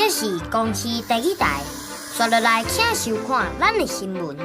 这是公视第一台，刷落来请收看咱的新闻。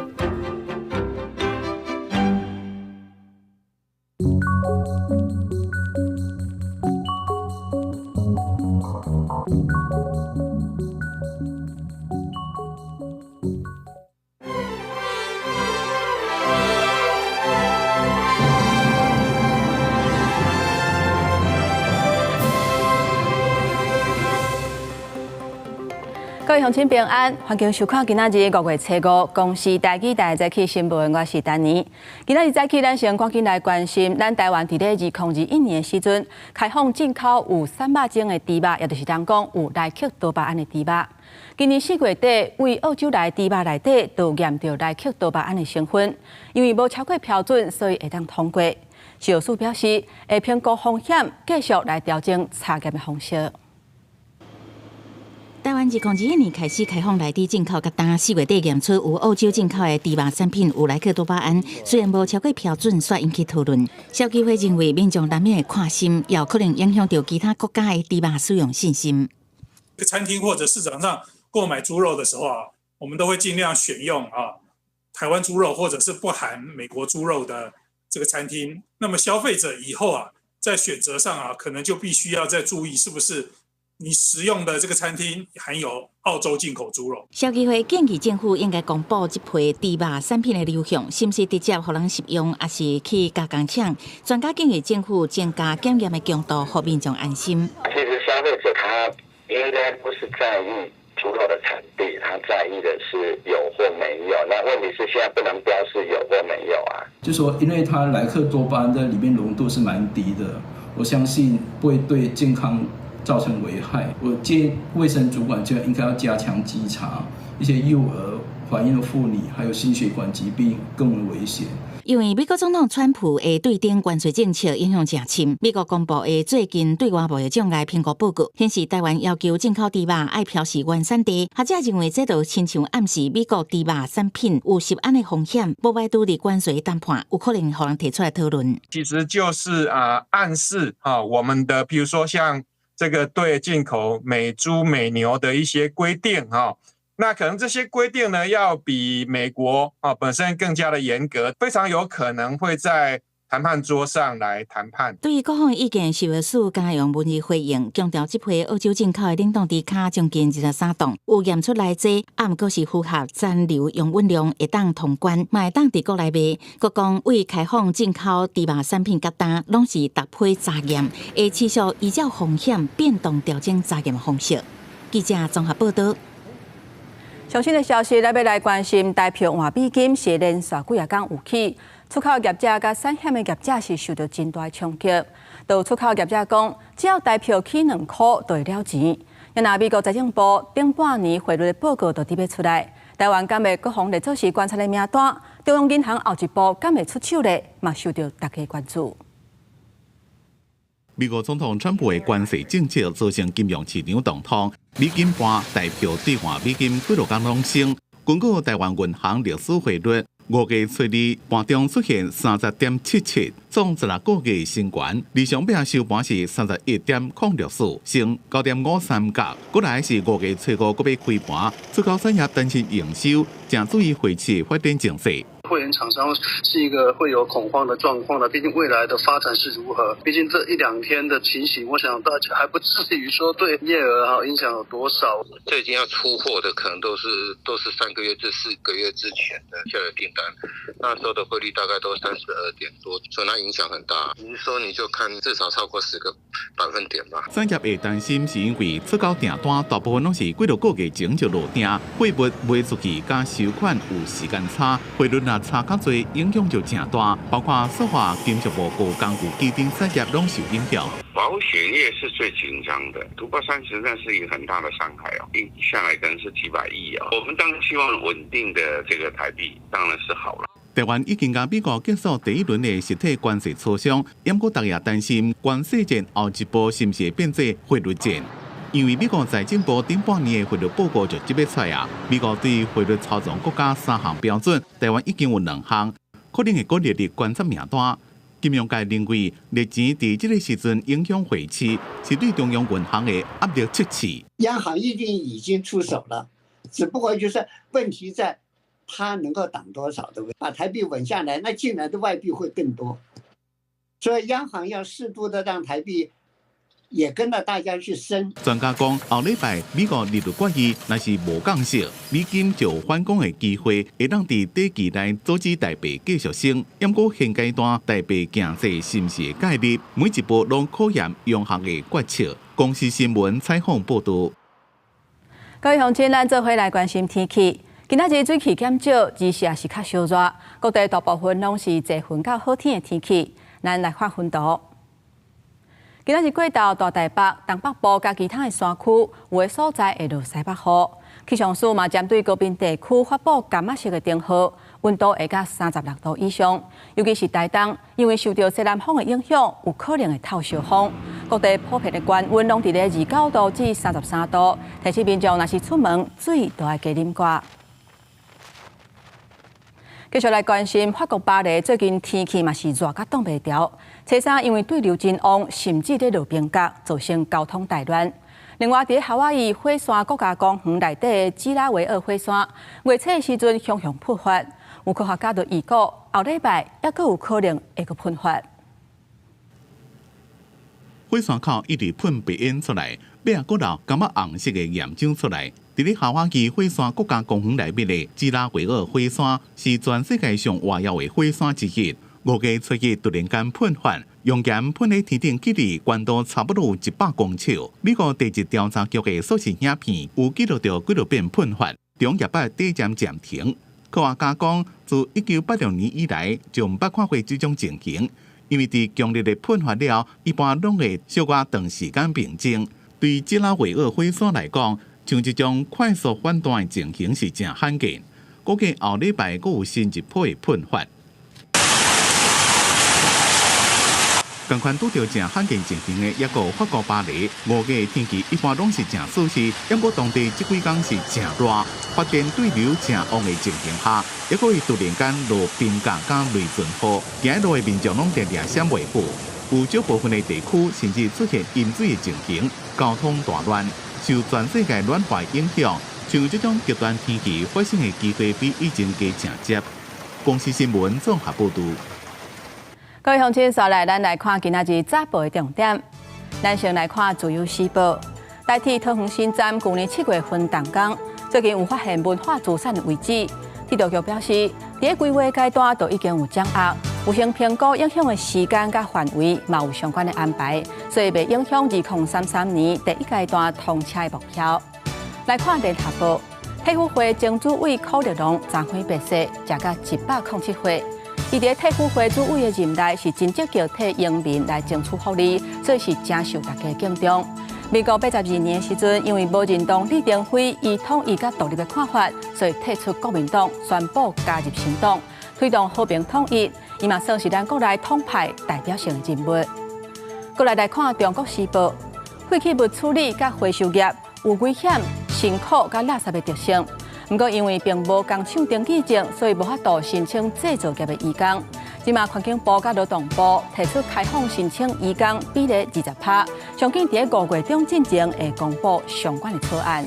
各位乡亲平安，欢迎收看今仔日5月7日公视台记台早起新闻，我是丹妮。今仔日早起，咱先赶紧来关心，咱台湾伫咧2021年的时阵，开放进口有3百种的猪肉，也就是人讲有来克多巴胺的猪肉。今年4月底，为澳洲来猪肉内底都验到来克多巴胺的成分，因为无超过标准，所以会当通过。食药署表示，会评估风险，继续来调整查验的方式。台湾2021年开始开放内地进口甲单，4月底验出有澳洲进口的猪肉产品有莱克多巴胺，虽然无超过标准，却引起讨论。消基会认为，民众难免会看心，也有可能影响到其他国家的猪肉使用信心。餐厅或者市场上购买猪肉的时候啊，我们都会尽量选用台湾猪肉或者是不含美国猪肉的这个餐厅。那么消费者以后啊，在选择上啊，可能就必须要再注意是不是你食用的这个餐厅含有澳洲进口猪肉。消基会建议政府应该公布这批猪肉产品的流向，是不是直接互人食用，还是去加工厂？专家建议政府增加检验的强度，让民众安心。其实消费者他应该不是在意猪肉的产地，他在意的是有或没有。那问题是现在不能标示有或没有啊。就说因为它莱克多巴胺在里面浓度是蛮低的，我相信不会对健康造成危害。我建议卫生主管就应该要加强稽查一些幼儿、怀孕的妇女，还有心血管疾病更为危险。因为美国总统川普的对顶关税政策影响真深，美国公布的最近对外贸易障碍评估报告显示，台湾要求进口猪肉爱标示原产地，学者认为这就亲像暗示美国猪肉产品有食安的风险，不摆拄伫关税谈判，有可能让人提出来讨论。其实就是暗示我们的，比如说像这个对进口美猪美牛的一些规定那可能这些规定呢，要比美国本身更加的严格，非常有可能会在谈判桌上来谈判。对于各方意见，食药署刚用文字回应，强调这批澳洲进口的冷冻猪脚将近23吨，有验出来这，不过是符合残留容允量，会当通关，嘛会当伫国内卖。国讲为开放进口猪肉产品甲单，拢是搭配查验，会持续依照风险变动调整查验方式。记者综合报道。最新的消息，咱要来关心台票换美金是连续几啊天有起，出口业者甲产险的业者是受到真大冲击。有出口业者讲，只要台票起2块就会了钱。然而美国财政部顶半年汇率的报告就伫要出来，台湾敢会各方列做是观察的名单，中央银行后一步敢会出手呢，嘛受到大家关注。美国总统川普的关税政策造成金融市场动荡，美金盘台票兑换美金几落天拢升。根据台湾银行历史汇率，5月初二盘中出现30.77，总16个月新高，理想表收盘是31.064，升9.53角。过来是5月初5，搁要开盘，出口产业担心营收，正注意会期发展情势。会员厂商是一个会有恐慌的状况的，毕竟未来的发展是如何？毕竟这1-2天的情形，我想大家还不至于说对业额影响有多少。最近要出货的可能都是3个月至4个月之前的下的订单，那时候的汇率大概都32点多，所以它影响很大。你说你就看至少超过10个百分点吧。产业会担心是因为出口订单大部分拢是几落个月前就落订，货物卖出去甲收款有时间差，汇率差较多，影响就正大，包括塑化、金属无故工具机电产业拢受影响。保险业是最紧张的，突破30实在是一个很大的伤害一下来可能是几百亿我们当然希望稳定的这个台币当然是好了。台湾已经甲美国结束第一轮的实体关税磋商，不过大家担心关税战后一步是不是会变做汇率战？因为美国财政部顶半年的汇率报告就即要出来美国对汇率操纵国家3项标准，台湾已经有2项，可能会搁列入观察名单。金融界认为，热钱伫这个时阵影响汇市，是对中央银行的压力测试。央行一定已经出手了，只不过就是问题在它能够挡多少，对不对？把台币稳下来，那进来的外币会更多，所以央行要适度的让台币也跟着大家去升。专家讲，后礼拜美国利率决议若是无降息，美金就反攻的机会会让伫短期内阻止台币继续升。不过现阶段台币强势是不是概率，每一步拢考验央行的决策。公司新闻采访报道。各位乡亲，咱做伙来关心天气。今仔日水气减少，日时也是较烧热，各地大部分拢是侪云到好天的天气。咱来看云图。今仔日过到大台北、东北部甲其他的山区，有的所在会落西北雨。气象署嘛针对高屏地区发布甘仔色的灯号，温度会到36度以上。尤其是台东，因为受到西南风的影响，有可能会透烧风。各地普遍的高温拢伫咧29度至33度，提醒民众若是出门，水都要加啉寡。继续来关心法国巴黎最近天气嘛是热甲冻袂调，车衫因为对流真旺，甚至咧落冰角，造成交通大乱。另外，伫夏威夷火山国家公园内底的基拉维尔火山，月初的时阵熊熊喷发，有科学家就预告后礼拜还阁有可能会阁喷发。火山口一直喷白烟出来，尾啊阁流感觉红色的岩浆出来。伫咧夏威夷火山国家公园内面的基拉维尔火山是全世界上活跃的火山之一。5月初一突然间喷发，熔岩喷喺天顶，距离高度差不多100公尺。美国地质调查局的所视影片有记录到几多遍喷发，中夜巴短暂暂停。科学家讲，自1986年以来就毋捌看过这种情形，因为伫强烈的喷发了，一般拢会小可长时间平静。对基拉维尔火山来讲，像这种快速反弹的情形是真罕见，估计后礼拜阁有新一波的喷发。同款拄到真罕见情形的，也有法国巴黎。5月天气一般拢是真舒适，不过当地这几天是真热，发电对流真旺的情形下，也会突然间落冰架加雷阵雨，行路的民众拢常常闪袂赴。有少部分的地区甚至出现淹水的情形，交通大乱。受全世界暖化影响，像这种极端天气发生的机会比以前加正接。公司新闻综合报道。各位乡亲，刷来咱来看今仔日早报的重点。咱先来看自由时报，代替桃园新站去年7月份动工，最近有发现文化资产的遗址。地图局表示，在规划阶段都已经有掌握，有先评估影响的时间甲范围，嘛有相关的安排，所以袂影响2033年第一阶段通车的目标。来看联合报，体育会前主委柯立龙昨昏病逝，食到107岁。伊伫体育会主委的任内是真积极替英民来争取福利，所以是真受大家敬重。民国82年的时阵，因为无认同李登辉以统一甲独立的看法，所以退出国民党，宣布加入新党，推动和平统一。伊嘛算是咱国内统派代表性的人物。过来看中国时报，废弃物处理甲回收业有危险、辛苦甲垃圾的特性。不过，因为并无工厂登记证，所以无法度申请制造业的移工。即马环境部甲劳动部提出开放申请移工比例20%，上紧伫5月中进前会公布相关的草案。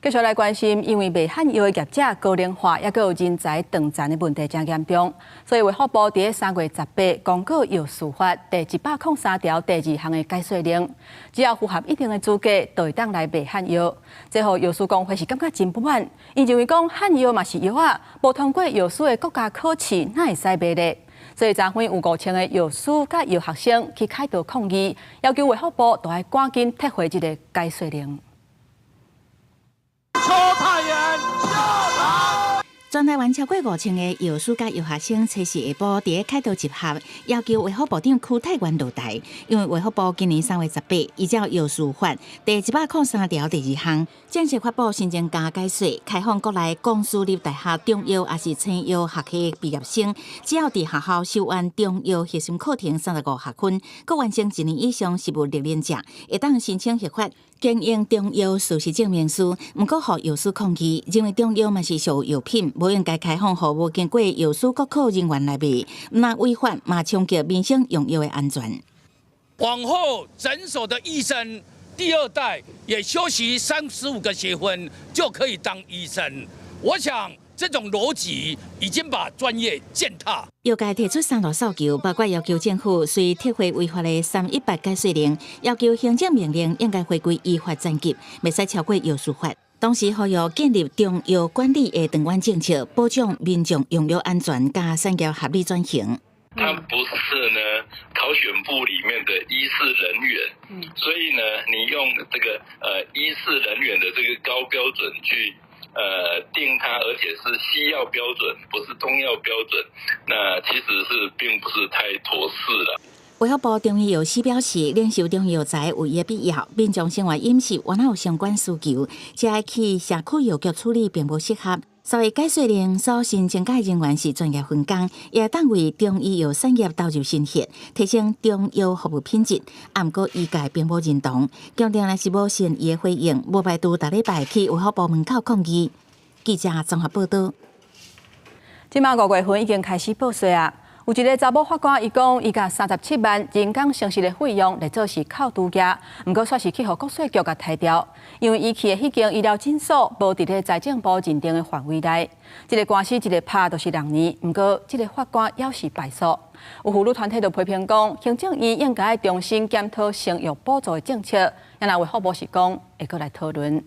继续来关心，因为未罕药的业者高龄化，也有人才断层的问题真严重，所以卫福部伫3月18公告药事法第103条第2项的解说令，只要符合一定的资格，就会当来卖罕药。这号药师工会是感觉真不满，因认为讲罕药嘛是药啊，无通过药师的国家考试，哪会使卖呢？所以昨昏有5000的药师甲药学生去开道抗议，要求卫福部都要赶紧撤回这个解说令。邱太原下台。全台湾超过5000个药师甲药学生，初四下晡伫开道集合，要求卫福部长邱太原落台。因为卫福部今年3月18依照药事法第103条第2项，正式发布新增加解说，开放国内公私立大学中药也是青药学系毕业生，只要伫学校修完中药核心课程35学分，佮完成1年以上实务历练者，会当申请合法经营中药事实证明书。毋过，互药师抗议，认为中药嘛是属药品，无应该开放予无经过药师国考人员来卖，那违法嘛冲击民生用药的安全。往后诊所的医生第二代也休息35个结婚就可以当医生，我想这种逻辑已经把专业践踏。药界提出3大诉求，包括要求政府随撤回违法的318解税令，要求行政命令应该回归依法层级，袂使超过药事法。同时呼吁建立中药管理的长远政策，保障民众用药安全加产业合理转型。它不是呢考选部里面的医事人员，所以呢，你用这个医事人员的这个高标准去定它，而且是西药标准，不是中药标准，那其实是并不是太妥适了。卫福部中医药司表示，领受中药材有伊的必要，民众生活饮食若有相关需求，只要去社区药局处理并无适合。所以解说令所申请解人员是专业分工，也当为中医药产业投入心血，提升中药服务品质。不过医界并无认同，强调若是无信伊的回应，无排除逐礼拜去卫福部门口抗议。记者综合报道。即马5月份已经开始报税啊！有一个查某法官，伊讲伊甲37万人工城市的费用来做是靠度假，不过却是去互国税局甲提掉，因为伊去的迄间医疗诊所无伫咧财政部认定的范围内。这个官司一个拍就是2年，不过这个法官要是败诉。有妇女团体就批评讲，行政院应该重新检讨生育补助的政策，然后卫福部是讲会阁来讨论。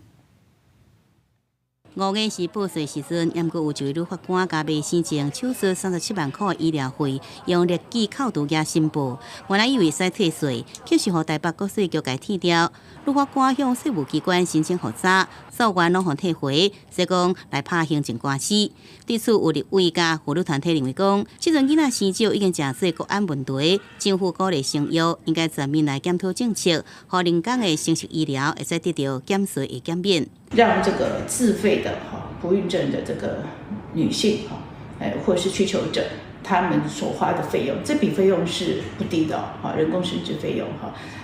5月是报税时阵，也毋过有一位女法官加未申请手术37万块医疗费，用日记扣除额申报。原来以为使退税，却是互台北国税局改剔掉。女法官向税务机关申请复查，所员拢互退回，说讲来拍行政官司。对此有立委甲妇女团体认为讲，即阵囡仔生少已经真侪国安问题，政府鼓励生育，应该全面来检讨政策，互人工的生殖医疗会使得到减税的减免。让这个自费的不孕症的这个女性或者是需求者，他们所花的费用，这笔费用是不低的人工生殖费用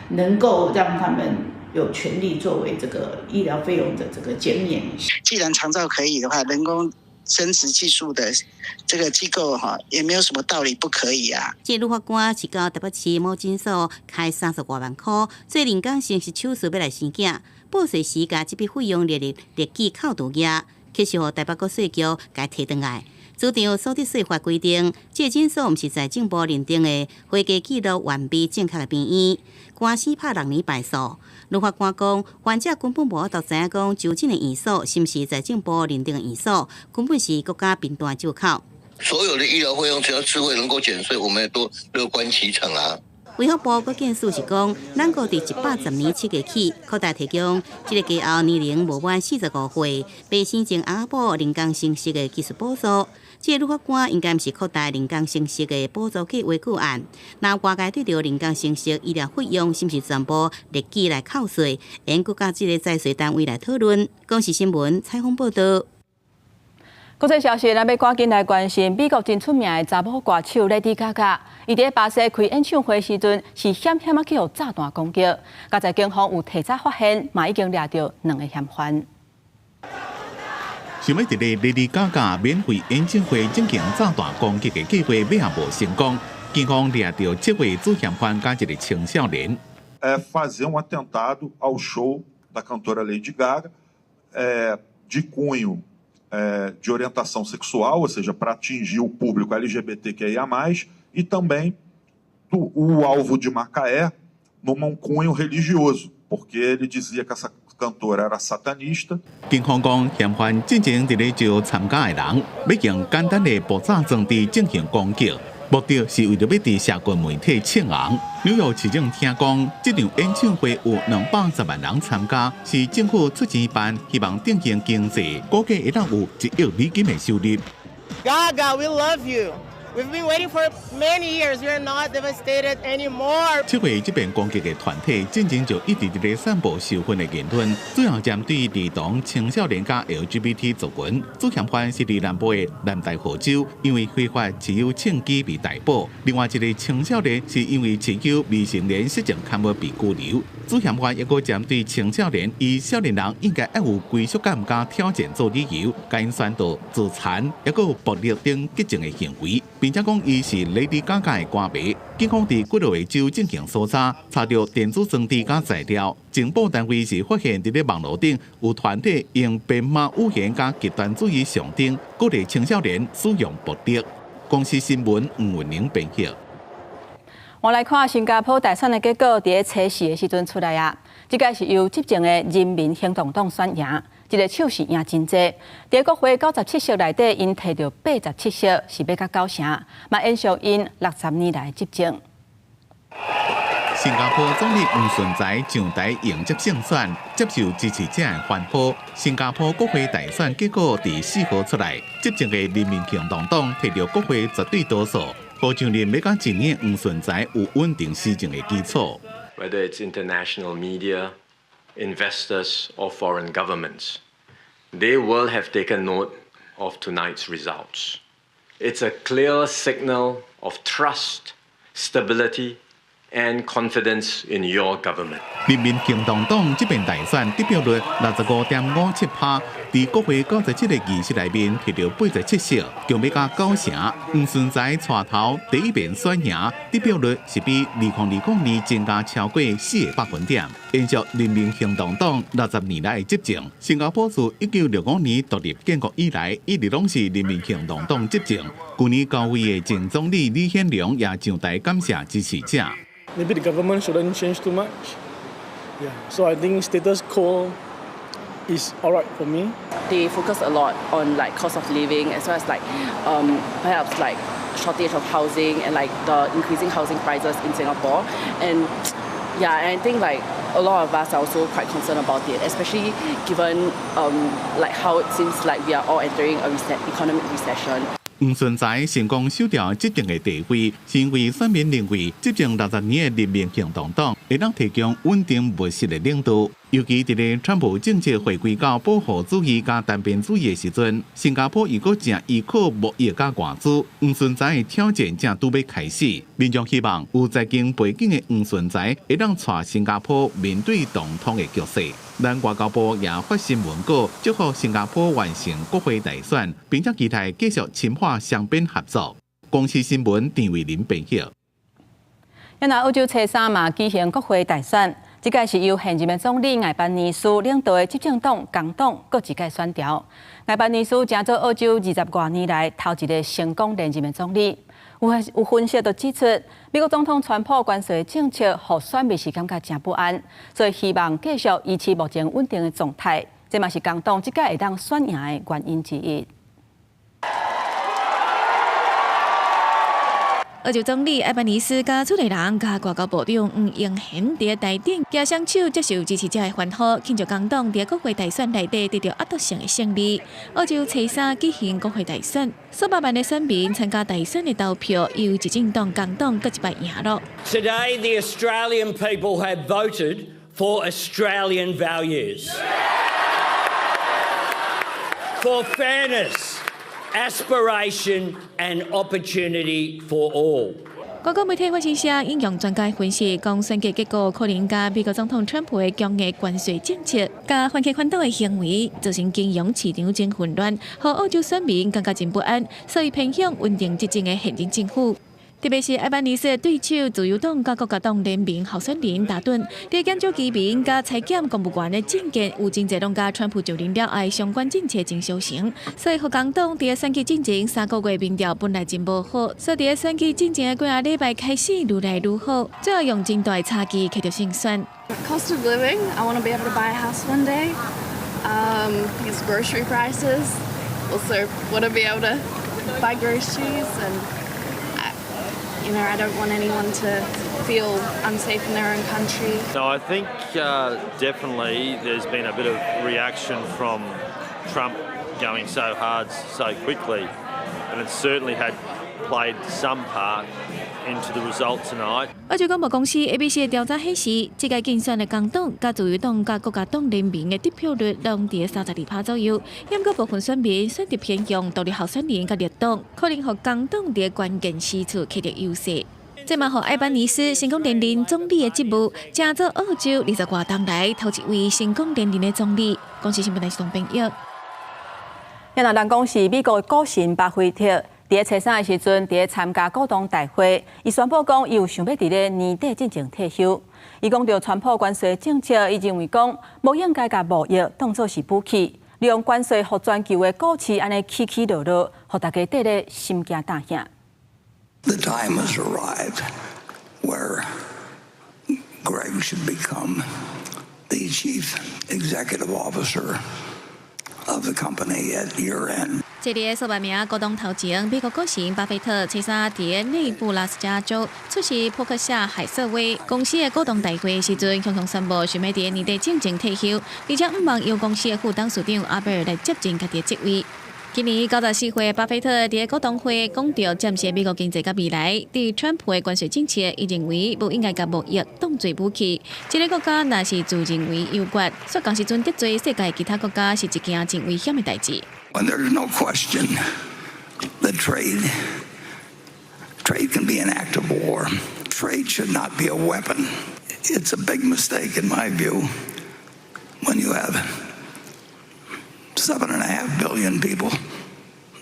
能够让他们有权利作为这个医疗费用的这个减免。既然长照可以的话，人工生殖技术的这个机构也没有什么道理不可以啊。这女法官是到台北市某诊所开30多万块，做人工生殖手术要来生囝。报税时，甲这笔费用列记扣除额，却是互台北国税局甲提转来。主张所得税法规定，这诊所毋是财政部认定的会计记录完备正确的病院。官司拍2年败诉。女法官讲，患者根本无法度知影讲就诊的院所是毋是财政部认定的院所，根本是国家频段借口。所有的医疗费用只要智慧能够减税，我们也都乐观其成啊。卫福部个建议是讲，咱国伫110年7月起，扩大提供这个家后年龄无满45岁，被申请阿婆人工生殖的技术补助。这个女法官应该毋是扩大人工生殖的补助计维护案。那外界对着人工生殖医疗费用是毋是全部列记来扣税，应搁甲这个财税单位来讨论。公视新闻采访报道。国际消息，咱要赶紧来关心美国真出名的查某歌手 Lady Gaga， 伊伫巴西开演唱会时阵是险险去互炸弹攻击，加在警方有提早发现，嘛已经抓到2个嫌犯。想要伫个 Lady Gaga 免费演唱会进行炸弹攻击的计划，尾也无成功，警方抓到7位主嫌犯加一个青少年。fazer atentado ao show da cantora Lady Gaga de cunho de orientação sexual, ou seja, para atingir o público LGBTQIA+, e também o alvo de Macaé num cunho religioso, porque ele dizia que essa cantora era satanista. 警方讲，嫌犯进前伫咧招参加的人，要用简单的爆炸装置进行攻击，目的是为了要伫社群媒体抢红。纽约市政听讲，这场演唱会有210万人参加，是政府出钱办，希望振兴经济，估计会当有1亿美金的收入。Gaga, we love you. We've been waiting for many years. We're not devastated anymore. 七月这边攻击的团体，进前就一直在散布受婚的言论，主要针对儿童、青少年加 LGBT 族群。主嫌犯是伫南部的南大河州，因为非法持有枪支被逮捕；另外一个青少年是因为持有未成年色情刊物被拘留。主嫌犯也个针对青少年，以少年人应该要有归属感加挑战做理由，甲因宣导自残，也个暴力等激情的行为，并且讲伊是 Lady Gaga 的歌迷。警方伫几个州进行搜查，查到电子装置加材料。情报单位是发现伫咧网络顶有团体用编码语言加极端主义象征，鼓励青少年使用暴力。公司新闻黄文玲编辑。我来看新加坡大选的结果，伫初4的时阵出来啊。这个是由执政的人民行动党选赢，一个手是赢真济。伫国会97席内底，因摕到87席，是要甲9成，嘛延续因60年来执政。新加坡总理黄顺财上台迎接胜选，接受支持者的欢呼。新加坡国会大选结果伫4号出来，执政的人民行动党摕到国会绝对多数。何俊仁要讲一年黄顺财有稳定施政的基础。Whether it's international media, investors, or foreign governments, they will have taken note of tonight's results. It's a clear signal of trust, stability, and confidence in your government. 人民行动党这边大选得票率65.57%，在国会97个议席内面摕到87席，强要加9成。黄顺财带头第一遍选赢，得票率是比2020年增加超过4个百分点。延续人民行动党60年来的执政，新加坡自1965年独立建国以来，一直拢是人民行动党执政。去年高位的前总理李显龙也上台感谢支持者。Maybe the government shouldn't change too much. Yeah, so I think status quo is alright for me. They focus a lot on like cost of living as well as like perhaps like shortage of housing and like the increasing housing prices in Singapore. And yeah, and I think like a lot of us are also quite concerned about it, especially given like how it seems like we are all entering a economic recession. 黄顺财成功收掉执政的地位，是因为选民认为执政60年的人民行动党会当提供稳定务实的领导。尤其伫咧川普政策回归到保护主义加单边主义的时阵，新加坡如果正依靠贸易加外资，黄顺财的挑战正拄要开始。民众希望有财经背景的黄顺财会当带新加坡面对动荡的局势。咱外交部也发新闻稿，祝福新加坡完成国会大选，并且期待继续深化双边合作。公司新闻郑伟林编辑。咱澳洲初3嘛举行国会大选，这届是由现任的总理艾班尼斯领导的执政党工党各一届选调。艾班尼斯成做澳洲20多年来头一个成功连任的总理。有分析就指出，美国总统川普关税政策，互选民是感觉真不安，所以希望继续维持目前稳定的状态。这嘛是工党这届会当选赢的原因之一。澳洲总理艾班尼斯甲出题人甲外交部长黄永贤伫台顶举双手接受支持者的欢呼，庆祝工党伫国会大选内底得到压倒性的胜利。澳洲初3举行国会大选，数百万的选民参加大选的投票，由执政党工党各一摆赢了。Today, the Australian people have voted for Australian values, for fairness, aspiration and opportunity for all. 外国媒体发声声引用专家分析，讲选举结果可能甲美国总统川普的强硬关税政策、甲反客反倒的行为，造成金融市场真混乱，互澳洲选民感觉真不安，所以偏向稳定执政的现任政府。特别是艾班尼斯的对手自由党甲国家党联名候选人达顿，伫检讨居民甲裁减公务员的政见，有真侪拢甲川普就任了后相关政策真相成，所以互工党伫选举进前3个月民调本来真无好，所以伫选举进前的几下礼拜开始愈来愈好，最后用真大的差距摕到胜选。Cost of living, I want to be able to buy a house one day. I think it's grocery prices. Also, want to be able to buy groceries and.You know, I don't want anyone to feel unsafe in their own country. So I think definitely there's been a bit of reaction from Trump going so hard so quickly, and it's certainly had played some part into the result tonight. 澳洲广播公司 ABC 的调查显示，这届竞选的工党、甲自由党、甲国家党联名的得票率拢伫32%左右，不过部分选民选择偏向独立候选人甲绿党，可能互工党伫关键时处取得优势。这嘛，互艾班尼斯成功连任总理的职务，成做澳洲20多年来头一位成功连任的总理。公司新闻台是董朋友。也若人讲是美国的股神巴菲特，伫初三的时阵，伫参加股东大会，伊宣布讲，伊有想要伫咧年底进行退休。伊讲到川普关税政策，伊认为讲，无应该甲贸易当作是武器，利用关税互全球的股市安尼起起落落，互大家得咧心惊胆惊。The time has arrived where Greg should become the chief executive officer of the company at year end. 这里数百名股东头前，美国股神巴菲特初三伫内布拉斯加州出席波克夏海瑟威公司的股东大会的时阵，向宣布想要伫年底进行退休，而且毋望由公司的副董事长阿贝尔来接任家己的职位。今年94岁，巴菲特伫股东会讲到暂时美国经济甲未来，对川普的关税政策，伊认为不应该甲贸易当作武器。一个国家若是自认为优越，说同时阵得罪世界其他国家是一件真危险的代志。When there's no question that trade can be an act of war. Trade should not be a weapon. It's a big mistake in my view when you have 7.5 billion people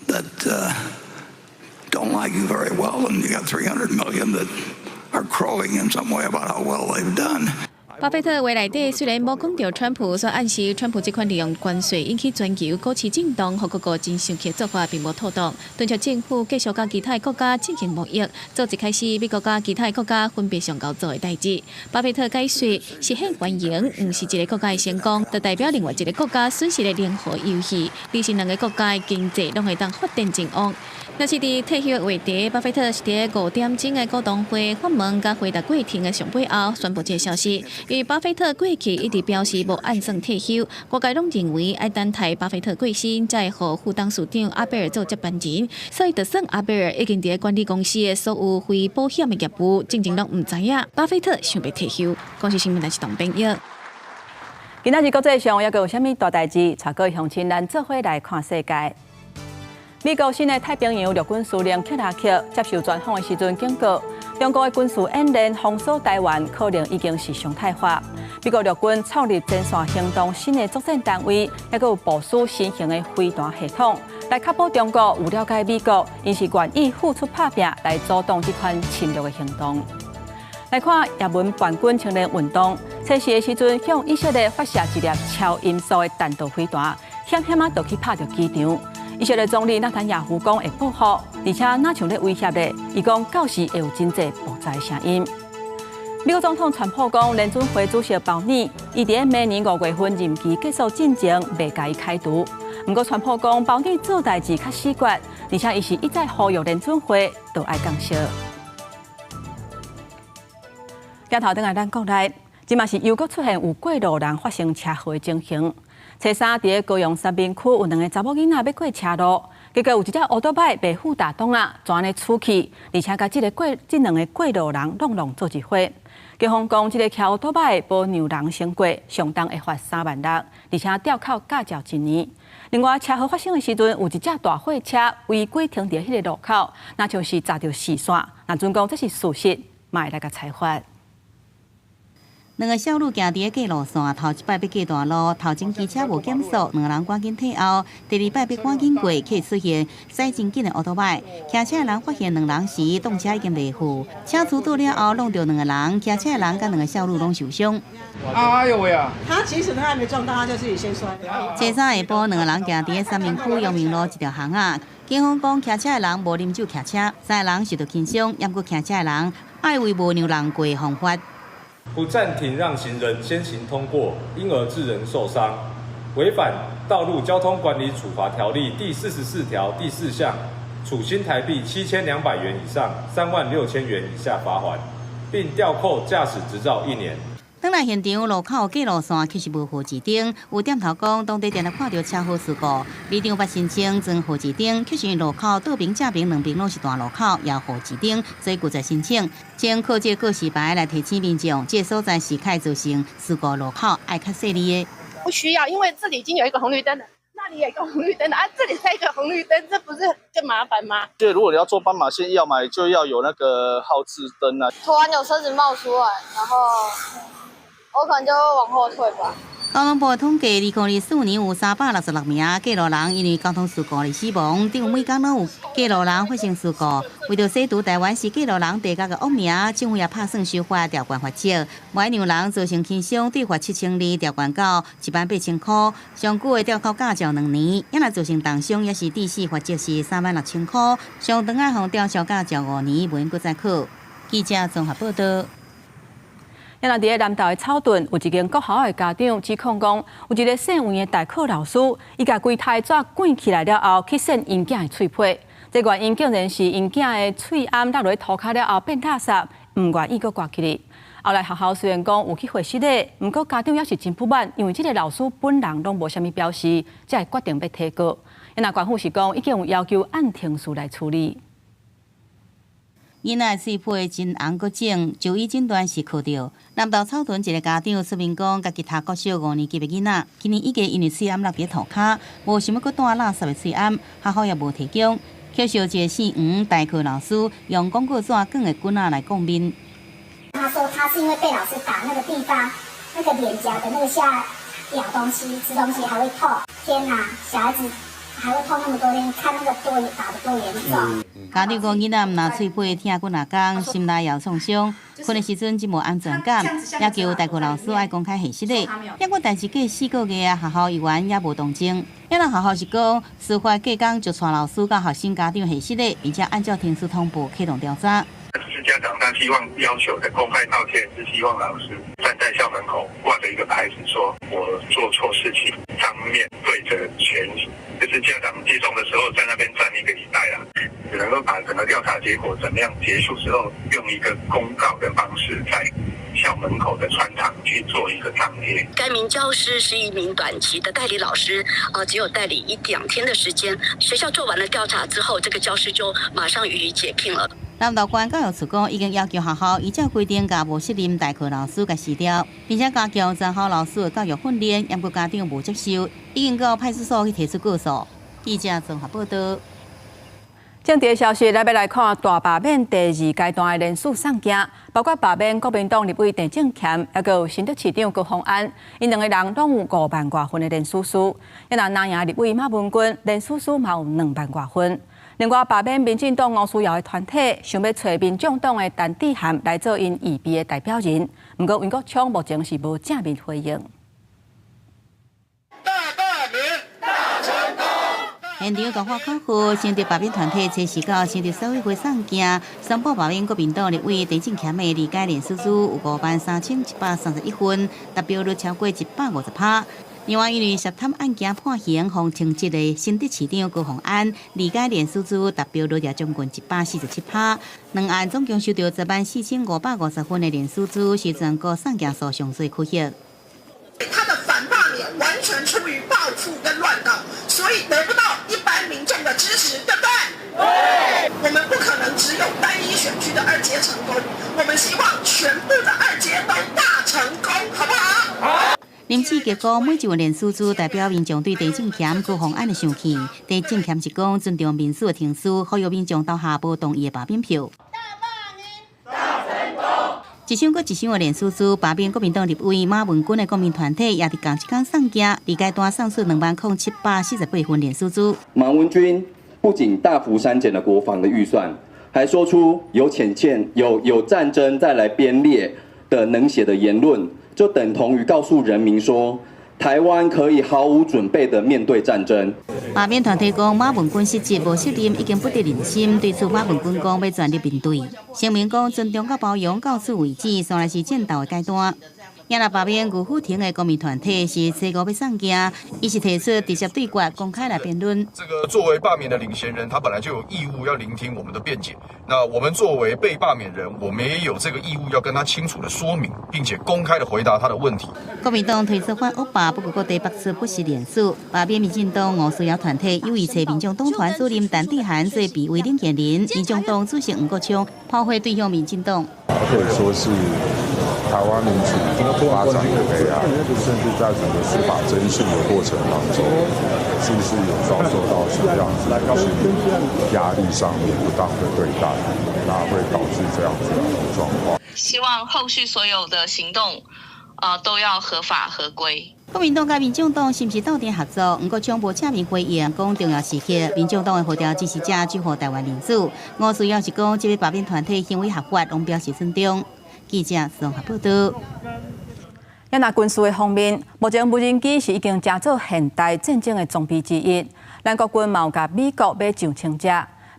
that don't like you very well, and you got 300 million that are crowing in some way about how well they've done. 巴菲特话内底虽然无讲到川普，所暗示川普这款利用关税引起全球股市震动和各个真生气的做法并无妥当，敦促政府继续甲其他国家进行贸易，做一开始美国甲其他国家分别上交做的代志。巴菲特解说是很欢迎，毋是一个国家的成功，就代表另外一个国家损失的联合优势，而是两个国家的经济拢会当发展正往。若是伫退休的话题，巴菲特是伫5点钟的股东会发问甲回答过程的上背后宣布这个消息。因为巴菲特过去一直表示无按算退休，外界拢认为爱等待巴菲特过身，才会予副董事长阿贝尔做接班人，所以就算阿贝尔已经伫管理公司的所有非保险的业务，真正拢毋知影巴菲特想要退休。公司新闻台是董朋友。今仔日国际上还阁有啥物大代志？带各位乡亲咱做伙来看世界。美国新的太平洋陆军司令克拉克接受专访的时阵警告，中国的军事演练封锁台湾可能已经是常态化。美国陆军创立前线行动新的作战单位，还有部署新型的飞弹系统，来确保中国有了解美国，因是愿意付出打拼来阻挡这款侵略的行动。来看也门叛军青年运动，测试的时阵向以色列发射一粒超音速的弹道飞弹，险险啊就去拍到机场。以色列总理纳坦雅胡讲会报复，而且哪像咧威胁咧？伊讲到时会有真济爆炸的声音。美国总统川普讲，联准会主席鲍尼，伊伫明年5月份任期结束进前，未甲伊开除。不过川普讲，鲍尼做代志较死决，而且伊是一再呼吁联准会都爱降息。镜头等下咱国内，即嘛是又阁出现有过路人发生车祸的情形。初三伫高雄三民区有2个查某囡仔要过车路，结果有一只乌托邦被副打洞啊，全安尼出去，而且甲这2个过路人弄做一伙。警方讲，这个骑乌托邦的保牛人先过，上当会罚3万6，而且吊扣驾照1年。另外，车祸发生的时阵，有一只大货车违规停伫迄个路口，那像是砸到视线。那准讲这是事实，嘛会来甲采罚。2个小女行伫过路线，头一摆要过大路，头前机车无减速，2个人赶紧退后。第二摆要赶紧过，却出现驶真紧的乌托邦。骑车的人发现2人时，动车已经袂赴，车出倒了后，弄到2个人，骑车的人甲2个小女拢受伤。哎呦喂啊！他其实他还没撞到，他就自己先摔。初三下晡，2个人行伫三民区阳明路一条巷仔。警方讲，骑车的人无啉酒骑车，3个人受到轻伤，抑过骑车的人爱为无牛人过防法。不暂停让行人先行通过，因而致人受伤，违反《道路交通管理处罚条例》第44条第4项，处新台币7200元以上36000元以下罚锾，并吊扣驾驶执照1年。当来现场路口过路线其实无号志灯，有点头讲当地定定看到车祸事故，里长捌申请装号志灯，确实路口倒边正边两边拢是大路口，也号志灯，所以拒绝申请。将靠这告示牌来提醒民众，这所在是可以造成事故路口爱较细腻的。不需要，因为这里已经有一个红绿灯了，那里也有一个红绿灯了啊，这里再一个红绿灯，这不是更麻烦吗？所以如果你要做斑马线，要买就要有那个号志灯啊。突然有车子冒出来，然后我可能就会往后退吧。交通部统计，2024年有366名过路人因为交通事故而死亡，等于每天拢有过路人发生事故。为着洗除台湾是过路人地价的恶名，政府也拍算修法条款罚则，每让人造成轻伤，对罚7,200，条款到18000块；上久的吊扣驾照2年，也若造成重伤，也是致死，罚则是36000块；上长的互吊销驾照5年，无用再考。记者综合报道。因为伫个南投的草屯，有一间国校的家长指控讲，有一个姓黄的代课老师，伊甲规台纸卷起来了后，去扇因囝的喙皮。这原因竟然是因囝的喙暗落落涂骹了后变垃圾，唔愿意搁挂起嚟。后来学校虽然讲有去回失礼，不过家长也是真不满，因为这个老师本人拢无虾米表示，才会决定要提告。因为官府是讲已经有要求按程序来处理。囡仔喙皮真红搁肿，就医诊断是靠着。南投草屯一个家长说明讲，家己读国小5年级的囡仔，今年已经因为喙暗落伫涂骹，无想要搁带垃圾的喙暗，学校也无提供。缺少一个姓黄代课老师用广告纸卷的棍仔来讲面。他说他是因为被老师打那个地方，那个脸颊的那个下咬东西、吃东西还会痛。天哪，小孩子还会痛那么多天，看那个打得多严重。家长讲囡仔唔拿喙皮疼几若工，心内也有创伤，困的时阵真无安全感，要求代课老师爱公开下失礼。不过，但是过4个月啊，学校议员也无动静。因为学校是讲，司法过工就带老师甲学生家长下失礼，并且按照庭事通报启动调查。只是家长他希望要求的公开道歉，是希望老师站在校门口挂着一个牌子说“我做错事情”，当面对着全，就是家长接送的时候在那边站1个礼拜啊，只能够把整个调查结果怎么样结束之后，用一个公告的方式在校门口的穿堂去做一个张贴。该名教师是一名短期的代理老师，只有代理1-2天的时间。学校做完了调查之后，这个教师就马上予以解聘了。南投县教育处讲，已经要求学校依照规定，甲无适任代课老师甲辞掉，并且加强全校老师的教育训练。也不家长无接受，已经到派出所去提出告诉。记者综合报道。政治消息，咱要来看大罢免第2阶段的人事送件，包括罢免国民党立委郑正乾，也有新竹市长高虹安，因2个人拢有5万多份的人事书。也若南赢立委马文君，人事书嘛有2万多份。另外，罢免民进党吴思瑶的团体，想要找民众党的陈志涵来做因预备的代表人，不过袁国昌目前是无正面回应。现场大话考核，新竹罢免团体测试到新竹社会会送件，宣布罢免国民党立委陈正乾的理解人事书有53131份，达标率超过150%。另外，因为涉贪案件判刑，互停职的新竹市长高虹安理解人事书达标率也将近147%。2案总共收到104550份的人事书，是全国送件数上最可惜。他的反罢免完全出于报复跟乱搞，所以得不到一般民众的支持，对不对？对。我们不可能只有单一选区的2阶成功，我们希望全部的2阶都大成功，好不好？好。临时结果，每一份人事书代表民众对陈正乾、高虹安的生气。陈正乾是讲尊重民事的程序，呼吁民众投下无同意的罢免票。一箱搁一箱的人事书，罢免国民党立委马文君的国民团体也伫同一天送件，理解单送出20748份人事书。马文君不仅大幅删减了国防的预算，还说出有潜舰、有战争再来编列的能写的言论。就等同于告诉人民说，台湾可以毫无准备地面对战争。罢免团体讲马文君失职无责任，已经不得人心。对此，马文君讲要全力面对，声明讲尊重甲包容到此为止，虽然是战斗的阶段。亚那罢免吴虎庭的公民团体是西五要上架，伊是提出直接对决，公开来辩论。这个作为罢免的领衔人，他本来就有义务要聆听我们的辩解。那我们作为被罢免人，我们也有这个义务要跟他清楚的说明，并且公开的回答他的问题。国民党推出反恶霸，不过各地爆出不实连署，罢免民进党吴思瑶团体有意找民众党团主任陈智菡做避讳领衔人，民众党主席吴国昌炮灰对向民进党。可以说是台湾民主发展的悲哀，甚至在整个司法侦讯的过程当中，是不是有遭受到什么样子的压力上面不当的对待，那会导致这样子的状况。希望后续所有的行动，都要合法合规。国民党甲民众党是不是斗阵合作？吴国昌无正面回应，讲重要时刻，民众党的号召支持者祝贺台湾民主。吴思瑶是讲，这个罢免团体行为合法，拢表示尊重。记者综合报道。咱那军事的方面，目前无人机是已经加做现代战争的装备之一。咱国军嘛有甲美国买上清者。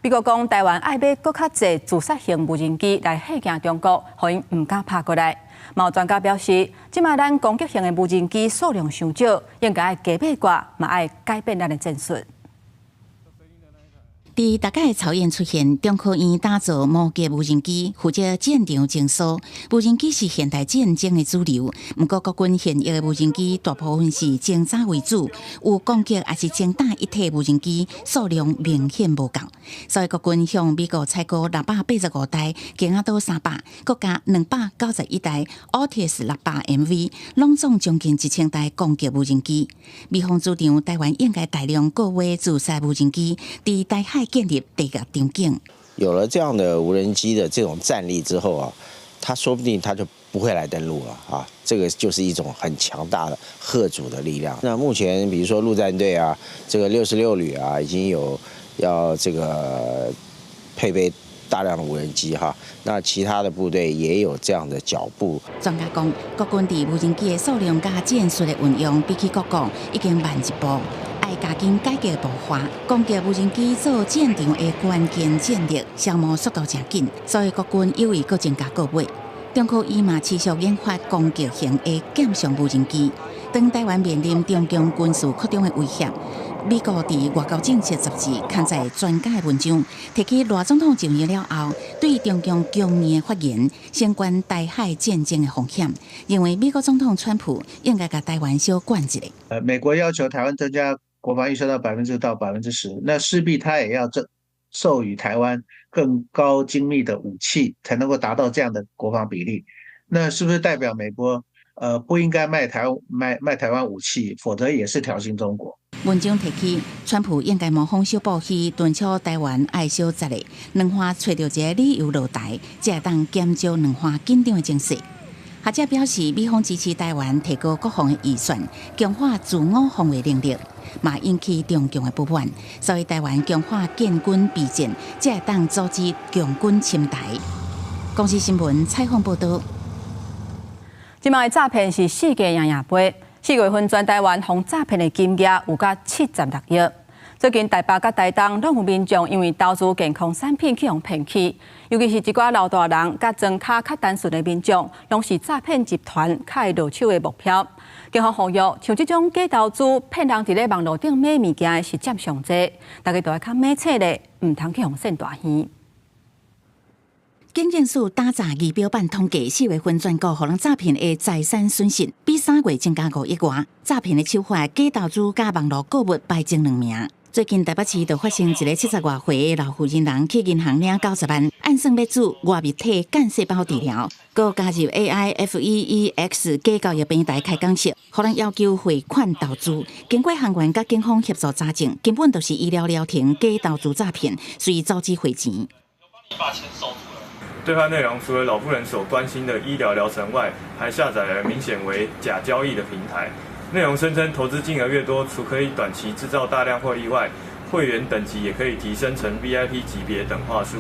美国讲台湾爱买更较侪自杀型无人机来吓惊中国，互因唔敢拍过来。嘛有专家表示，即卖咱攻击型的无人机数量伤少，应该爱加买挂，嘛爱改变咱的战术。伫大家的草原出现，中科院打造摩羯无人机，负责战场侦搜。无人机是现代战争的主流，不过国军现役的无人机大部分是侦查为主，有攻击也是精打一体无人机数量明显无够。所以国军向美国采购685台，其他都300，国加291台 Otis 600MV， 拢总将近1000台攻击无人机。美方主张台湾应该大量购买自杀无人机，伫台海建立地个场景。有了这样的无人机的这种战力之后啊，他说不定他就不会来登陆了啊！这个就是一种很强大的嚇阻的力量。那目前比如说陆战队啊，这个66旅啊，已经有要这个配备大量的无人机哈，那其他的部队也有这样的脚步。专家讲，国军伫无人机的数量加战术的运用，比起国共已经慢一步。爱加紧改革步伐，攻击无人机做战场的关键战力，消磨速度真紧，所以国军有意搁增加购买。中科院嘛持续研发攻击型的减伤无人机。当台湾面临中共军事扩张的威胁，美国伫外交政策杂志刊载专家的文章，提起赖总统就任了后，对中共强硬的发言，相关台海战争的风险，认为美国总统川普应该甲台湾小管一下。美国要求台湾增加国防预算到10%到10%，那势必他也要授予台湾更高精密的武器，才能够达到这样的国防比例。那是不是代表美国不应该卖台湾武器，否则也是挑衅中国？文章提起，川普应该模仿小布希，敦促台湾爱小节的，两方找到一个理由落台，才会当减少两方紧张的情势。学者表示，美方支持台湾提高国防的预算，强化自我防卫能力，嘛引起中共的不满，所以台湾强化建军备战，才会当阻止共军侵台。公司新闻采访报道。即卖诈骗是世界赢赢杯，4月份全台湾防诈骗的金额有达76亿。最近台北甲台东拢有民众因为投资健康产品去互骗去，尤其是一寡老大人甲庄卡较单纯的民众，拢是诈骗集团较会落手的目标。警方呼吁，像这种假投资骗人伫咧网络顶买物件的是占上济，大家都要较买册咧，唔通去互骗大鱼。警政署打查仪表板统计，4月份全国互人诈骗的财产损失比3月增加5亿外，诈骗的手法假投资加网络购物排前2名。最近台北市就发生一个70多岁的老妇人去银行领90万，按算要做外泌体干细胞治疗，佮加入 AIFEEX 假交易平台开讲室，互人要求汇款投资。经过行员甲警方协助查证，根本就是医疗疗程假投资诈骗，随召集汇钱。把钱收出来。对话内容除了老妇人所关心的医疗疗程外，还下载了明显为假交易的平台。内容声称投资金额越多，除可以短期制造大量获利外，会员等级也可以提升成 VIP 级别等话术。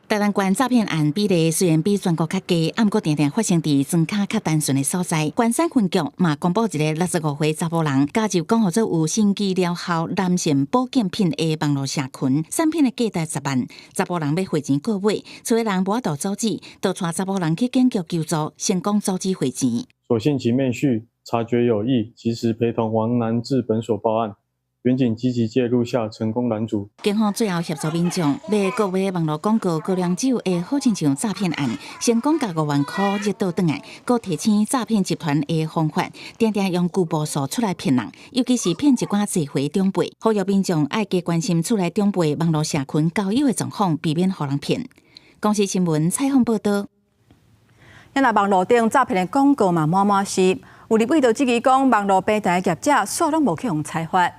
台湾县诈骗案比例虽然比全国较低，但过常常发生伫庄卡较单纯的所在。关山分局嘛公布一个65岁查甫人加入讲号做有心机疗效男性保健品的网络社群，产品的价值10万，查甫人要汇钱购买，厝的人无法度阻止，就带查甫人去警局求助，成功阻止汇钱。所幸其妹婿察觉有异，及时陪同王男至本所报案。远警积极介入下，成功拦阻。警方最后协助民众，为各位网络广告高粱酒的好亲像诈骗案，成功甲5万块热倒转来，佫提醒诈骗集团的方法，定定用旧步数出来骗人，尤其是骗一寡聚会长辈。呼吁民众爱加关心厝内长辈网络社群交友的状况，避免互人骗。公司新闻采访报道。咱来网络顶诈骗的广告嘛满满是，有立委就质疑讲网络平台业者煞拢无去用采发。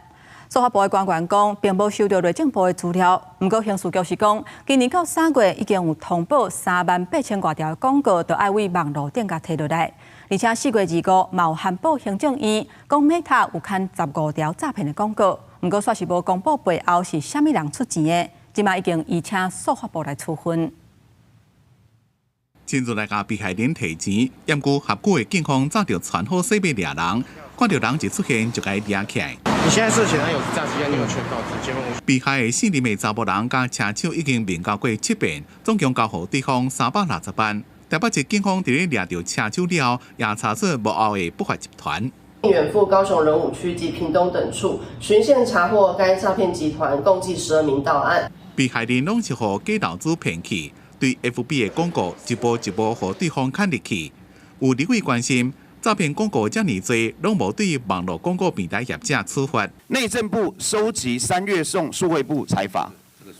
司法部的官员讲，并无收到内政部的资料。不过，刑事局是讲，今年到3月已经有通报38000多条广告，都爱为网络顶甲摕落来。而且4月25嘛有函报行政院，讲 Meta 有刊15条诈骗的广告。不过，煞是无公布背后是虾米人出钱的。即马已经移请司法部来处分。真侪来甲被害人提钱，验过合规的警方找到传好设备掠人，看到人一出现就该掠起来。你现在涉嫌有诈欺案，你有劝告直接问。被害的4名的查甫人甲车手已经面交过7遍，总共交予对方360万。台北市警方伫咧掠到车手了，也查出幕后的不法集团。远赴高雄仁武区及屏东等处巡线查获该诈骗集团，共计12名到案。被害人拢是互假投资骗去，对 FB 的广告一步一步互对方砍入去。有立委关心。诈骗广告这么多，拢无对网络广告平台业者处罚。内政部收集3月送数位部裁罚，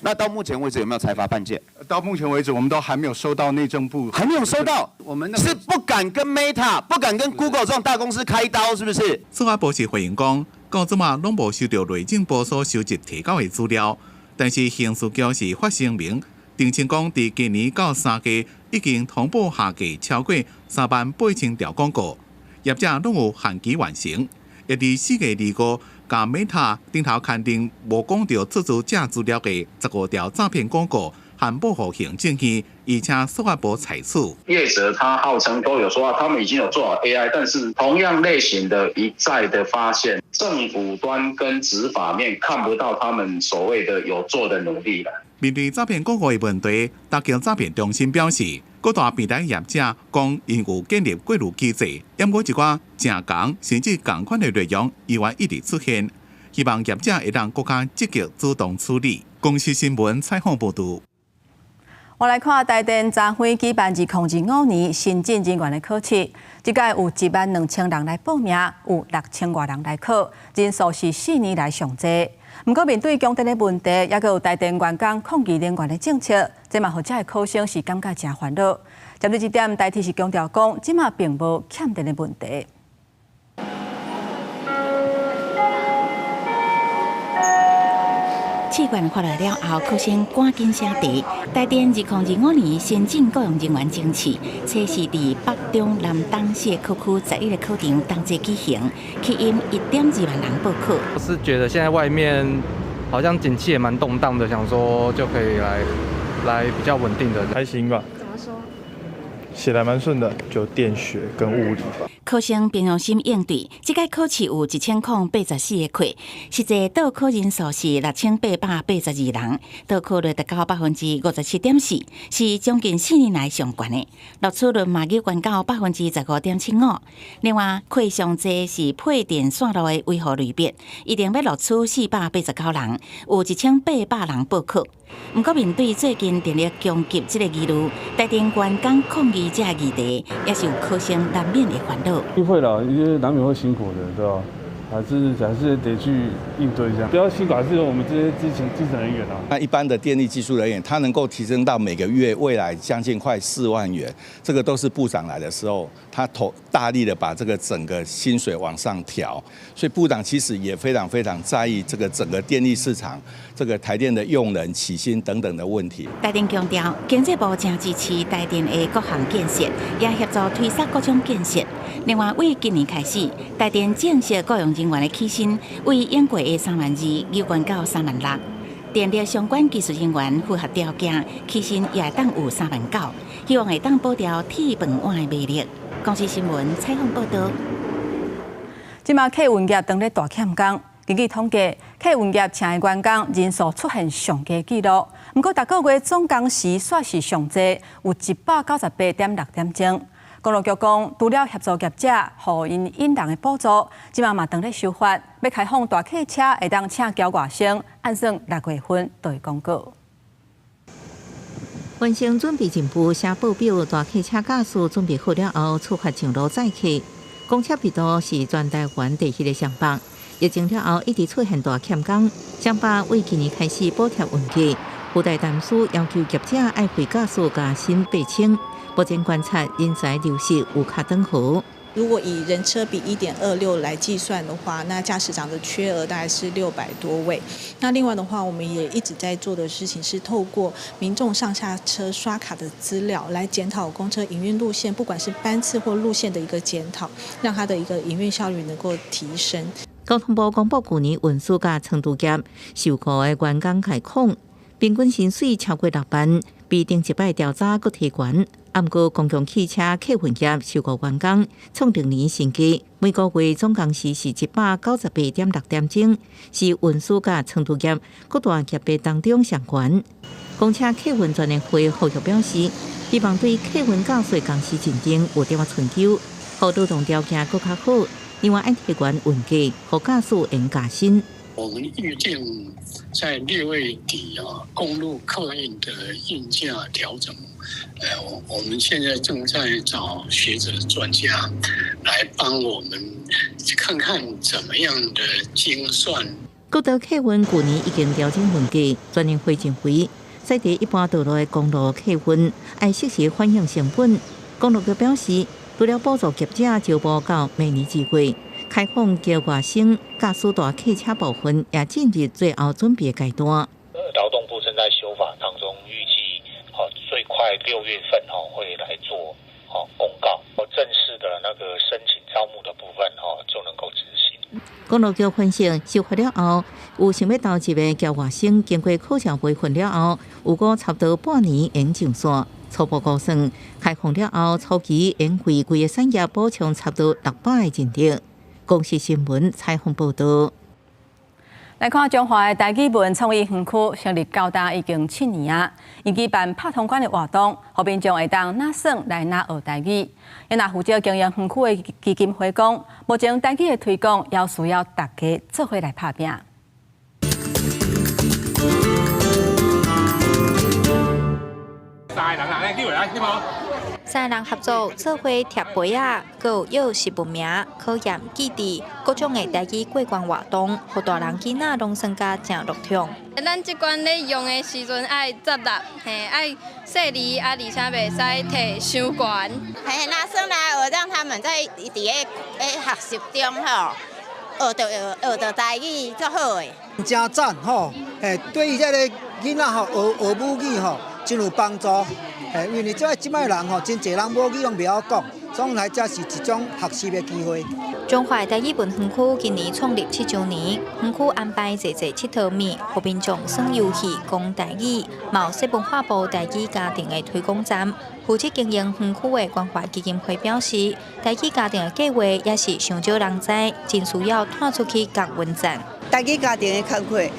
那到目前为止有没有裁罚判件？到目前为止，我们都还没有收到内政部，还没有收到。我们是不敢跟 Meta、不敢跟 Google 这种大公司开刀，是不是？司法部是回应讲，到即马拢无收到内政部所收集提交的资料，但是刑事局是发声明，澄清讲，伫今年到3月已经同步下架超过38000条广告。业者拢有限期完成，也伫4月25甲 Meta 顶头刊登无讲到出自假资料的15条诈骗广告，函报予行政院，而且司法部裁处。业者他号称都有说他们已经有做好 AI， 但是同样类型的一再的发现，政府端跟执法面看不到他们所谓的有做的努力了。面对诈骗广告的问题，大桥诈骗中心表示，各大平台业者讲因有建立过滤机制，掩过一寡正港甚至同款的内容依然一直出现，希望业者会让更加积极主动处理。公司新闻采访报道。我来看台电展会举办2025年新进人员的考试，这届有12000人来报名，有6000多人来考，人数是4年来上济。不过面对强电的问题，也有台电员工抗议人员的政策，这嘛，互这的考生是感觉真烦恼。针对这点，台铁是强调讲，这嘛并无欠电的问题。试卷发来了后，考生赶紧写题。台电2025年新进雇用人员甄试，测试伫北中南东4个考区11个考场同齐举行，吸引1.2万人报考。我是觉得现在外面好像景气也蛮动荡的，想说就可以来比较稳定的，还行吧？怎么说？写得蛮顺的，就电学跟物理吧。考生平常心应对，这届考试有1084个课，实际倒考人数是6882人，倒考率达到57.4%，是将近4年来上悬的。录取率嘛有悬到15.75%。另外，课上济是配电线路的维护类别，一定要录取489人，有1800人报考。不过，面对最近电力供给这个疑虑，台电员工抗议这议题，也是有考生难免的烦恼。会啦，因为难免会辛苦的，对吧？还是得去应对一下，不要辛苦，还是我们这些基层人员啊。那一般的电力技术人员，他能够提升到每个月未来将近快4万元，这个都是部长来的时候，他大力的把这个整个薪水往上调，所以部长其实也非常非常在意这个整个电力市场，这个台电的用人起薪等等的问题。台电强调，经济部正支持台电的各项建设，也协助推动各种建设。另外，为今年开始，台电正式雇佣人员的起薪为应过的32000优悬到36000，电力相关技术人员符合条件，起薪也当有39000，希望会当保掉铁饭碗的魅力。公司新闻采访报道。即马客运业当咧大欠工，根据统计，客运业请的员工人数出现上低纪录，不过，逐个月总工时煞是上济，有198.6点钟。公路局讲，除了协助业者互因应当的补助，即嘛嘛当咧修法，要开放大客车会当请交外省，按算6月份就会公告。完成准备进步写报表，大客车驾驶准备好了后，出发上路载客。公车密度是全台湾第1个上北。疫情了后，一直出现大欠工，上北为今年开始补贴运价，附带担书要求业者爱回驾驶加薪8000。目前观察人才流失有卡登河。如果以人车比1.26来计算的话，那驾驶长的缺额大概是600多位。那另外的话，我们也一直在做的事情是透过民众上下车刷卡的资料来检讨公车营运路线，不管是班次或路线的一个检讨，让它的一个营运效率能够提升。交通部公布去年运输甲程度业受雇的员工概况，平均薪水超过6万，比顶一摆调查阁提悬。不过，公共汽车客运业受雇员工创历年新低，每个月总工时是198.6点钟，是运输甲程度业各大业别当中上悬。公车客运专业会后续表示，希望对客运驾驶工时竞争有点春秋，互劳动条件更较好。另外，按提悬运价，互驾驶能加薪。我们预定在6月底公路客运的运价调整。我们现在正在找学者专家来帮我们看看怎么样的精算。各道客运去年已经调整运价，专业会认为，在地一般道路的公路客运要适时反映成本。公路局表示，除了补助业者招募到明年1月，开放叫外省驾驶大客车部分也进入最后准备阶段。劳动部正在修法当中，预计最快6月份会来做公告，正式的那个申请招募的部分就能够执行。公路局分析，修法了后，有想要到1月叫外省经过考察培训了后，有个差不多半年能上线。初步估算，开放了后，初期能为规个产业补充差不多600个人力。公视新闻采访报道。来看中华的台语文创意园区成立到今已经7年啊，伊举办拍通关的活动，后面将会当拿耍来拿学台语。也拿负责经营园区的基金会讲，目前台语的推广要需要大家做伙来拍拼。3个人合作做伙贴杯啊，佮有食物名、考验基地，各种的台语过关活动，互大人囡仔拢参加真乐衷。咱即款咧用的时阵爱接纳，爱细腻啊，而且袂使摕伤悬。拿上来学，让他们在伫个学习中学到台语最好诶。真赞吼，对于这个囡仔学母语真有帮助。因为即摆人真侪人母语用袂晓讲，总来这是一种学习的机会。中华台语文园区今年创立7周年，园区安排侪佚佗面，互民众耍游戏、讲台语，有市文化部台语家庭的推广站。负责经营园区的关怀基金会表示，台语家庭的计划也是上少人知，真需要摊出去共文赞。台语家庭的开会，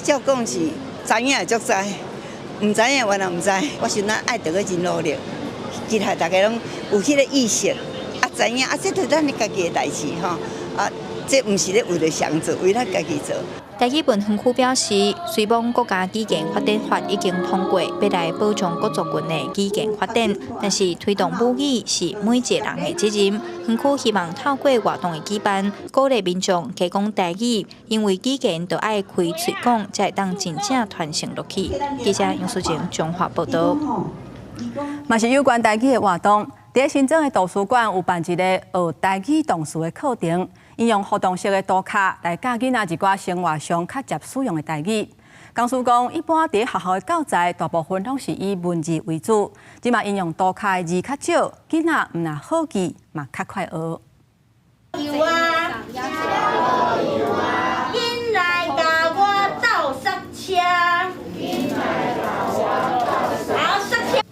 照讲是知影足知。唔知影，原来唔知，我想咱爱得个真努力，其他大家拢有迄个意识，知影这是咱家己的代志这唔是咧为了谁做，为咱家己做。台语文园区表示，虽望国家基建发展法已经通过，要来保障各族群的基建发展，但是推动母语是每一个人的责任。园区希望透过活动的举办，鼓励民众加讲台语，因为基建就爱开嘴讲，才会当真正传承落去。记者杨淑晴中华报道。嘛是有关台语的活动，伫新庄的图书馆有办一个学台语动词的课程。应用互动式的图卡来教囡仔一寡生活上较接使用的台语。讲师讲，一般伫学校的教材大部分拢是以文字为主，即嘛应用图卡的字较少，囡仔毋但好记，嘛较快学。有啊，紧来甲我斗刹车。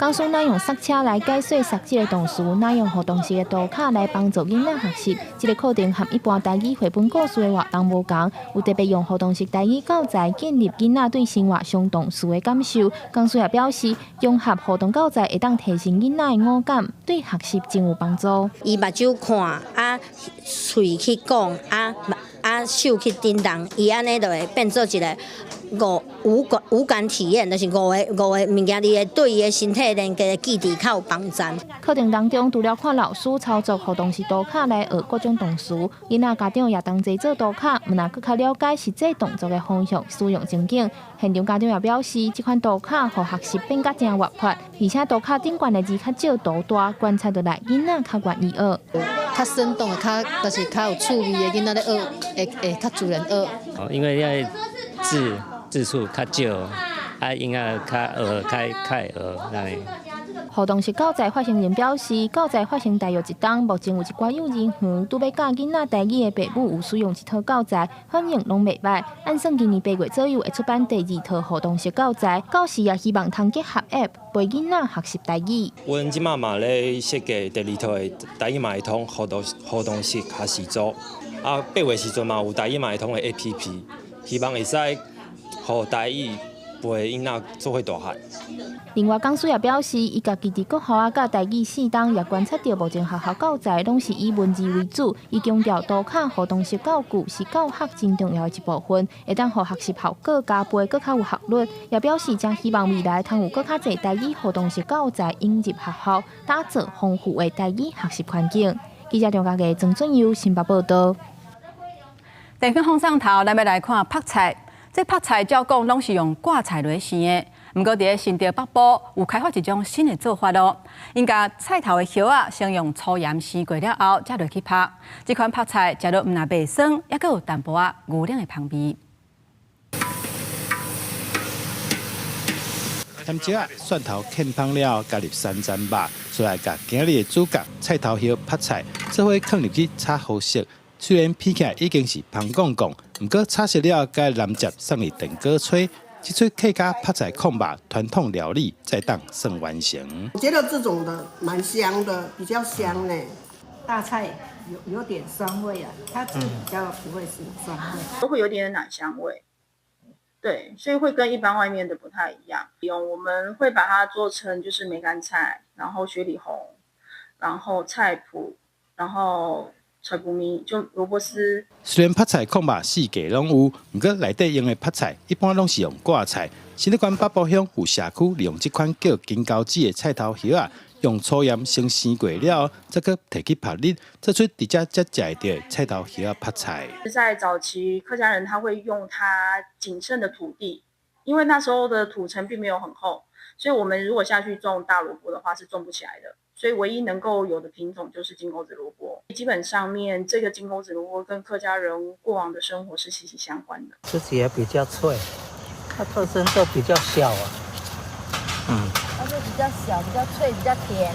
教师哪用塞车来解说设计的同时，哪用互动式的图卡来帮助囡仔学习。这个课程和一般台语绘本故事的活动无同，有特别用互动式台语教材建立囡仔对生活相同事的感受。教师也表示，融合互动教材会当提升囡仔的五感，对学习真有帮助。伊目睭看，喙去讲，手去叮当，伊安尼就会变做一个五感体验，就是五个物件，你会对伊的身体连接的记忆较有帮助。课程当中，除了看老师操作互动式图卡来学各种动词，囡仔家长也同齐做图卡，毋若更较了解实际动作的方向、使用情景。现场家长也表示，这款图卡互学习变甲真活泼，而且图卡顶悬的字较少图大，观察得来囡仔较愿意学。较生动的，就是较有趣味的囡仔咧学，会较自然学。因为遐字数较少，应该较会学。互动式教材发行人表示，教材发行大约1档，目前有一寡幼儿园拄要教囡仔台语的父母有使用一套教材，反应拢袂歹。按算今年8月左右会出版第2套互动式教材，教师也希望通结合 App 陪囡仔学习台语。阮即马嘛咧设计第2套的台语嘛会通互动式学习组，8月时阵嘛有台语嘛会通的 APP， 希望会使互台语陪囡仔做伙大汉。另外，讲师也表示，伊家己伫国校啊、甲台语4档，也观察到目前学校教材拢是以文字为主。伊强调，图卡互动式教具是教学真重要的一部分，会当互学习效果加倍，更较有效率。也表示，将希望未来通有更较侪台语互动式教材引入学校，打造丰富的台语学习环境。记者张家嘅曾俊佑新北报道。电视风上头，咱要来看泡菜。这泡菜照讲拢是用挂菜来生的，不过伫新竹北部有开发一种新的做法咯。因甲菜头的叶啊，先用粗盐生过了后，才落去泡。这款泡菜食落毋但袂酸，也佫有淡薄仔牛奶的香味。添椒啊，蒜头浸芳了，加入山楂肉，出来甲今日的主角菜头叶泡菜，做伙放入去炒好色。虽然片起来已经是香杠杠，不过炒熟了，该蓝汁送入电锅吹，这出客家泡菜控吧传统料理再当算完成。我觉得这种的蛮香的，比较香呢。大菜有点酸味啊，它自己比较不会是酸味，都会有点奶香味。对，所以会跟一般外面的不太一样。我们会把它做成就是梅干菜，然后雪里红，然后菜脯，然后菜脯米就萝卜丝。虽然泡菜控吧四季拢有，不过内底用的泡菜一般拢是用挂菜。新竹县北部乡有社区利用这款叫金钩子的菜头叶啊，用粗盐先生过了，再去提去泡日，做出直接才食的菜头叶泡菜。在早期客家人他会用他仅剩的土地，因为那时候的土层并没有很厚，所以我们如果下去种大萝卜的话是种不起来的。所以唯一能够有的品种就是金钩子萝卜。基本上面这个金钩子萝卜跟客家人过往的生活是息息相关的。自己也比较脆，它特征都比较小啊。它就比较小、比较脆、比较甜。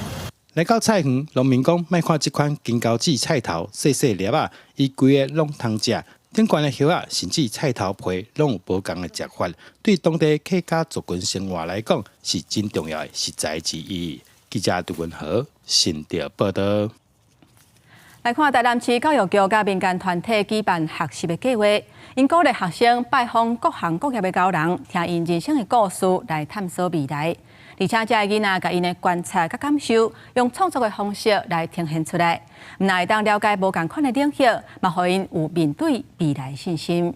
来到菜园，农民讲莫看这款金钩子菜头细细粒啊，伊规个拢通食。顶悬的叶啊，甚至菜头皮拢有不同的食法，对当地客家族群生活来讲是真重要的食材之一。记者杜文和新竹报道。来看台南市教育局甲民间团体举办学习的计划，因鼓励学生拜访各行各业的高人，听因人生的故事来探索未来。而且，这个囡仔甲因的观察甲感受，用创作的方式来呈现出来，毋但会当了解无同款的领域，嘛，互因有面对未来信心。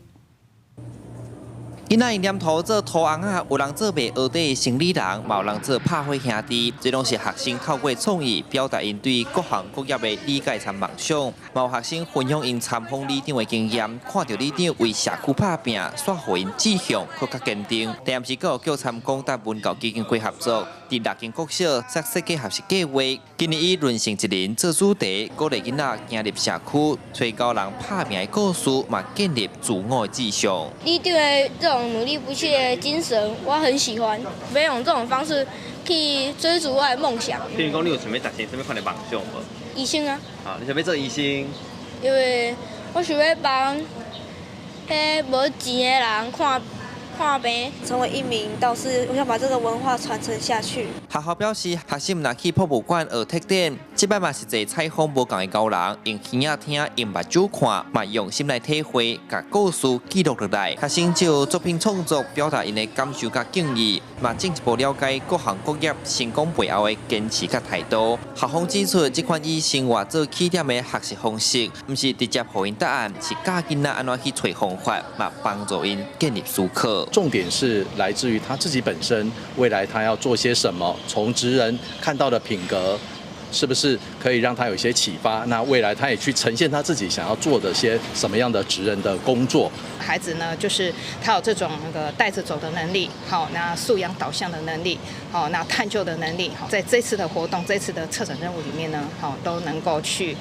囡仔用黏土做土尪仔，有人做卖蚵底生理人，嘛有人做拍火兄弟，这拢是学生透过创意表达因对各行各业的理解和梦想。嘛有学生分享因参访里长的经验，看到里长为社区打拼，煞互因志向更加坚定。台南市教育局参广达文教基金会合作，伫6间国小设计学习计划。今年以润成一人做主题，鼓励囡仔行入社区，找高人拍拼的故事，嘛建立自我的志向。里长的这种努力不懈的精神，我很喜欢。要用这种方式去追逐我的梦想。譬如讲，你有想要达成什么款的梦想无？医生啊。好，你想要做医生？因为我想要帮迄无钱的人画眉，成为一名导师，我想把这个文化传承下去。学校表示，学生若去博物馆学特点，即摆嘛是一采访无同的高人，用耳仔听，用目睭看，嘛用心来体会，甲故事记录落来。学生就作品创作表达因的感受甲敬意，嘛进一步了解各行各业成功背后的坚持甲态度。校方指出，这款以生活做起点的学习方式，毋是直接给因答案，是教囡仔安怎去找方法，嘛帮助因建立思考。重点是来自于他自己本身，未来他要做些什么，从职人看到的品格，是不是可以让他有一些启发？那未来他也去呈现他自己想要做的些什么样的职人的工作。孩子呢，就是他有这种带着走的能力，好，那素养导向的能力，好，那探究的能力，好，在这次的活动、这次的策展任务里面呢，好，都能够去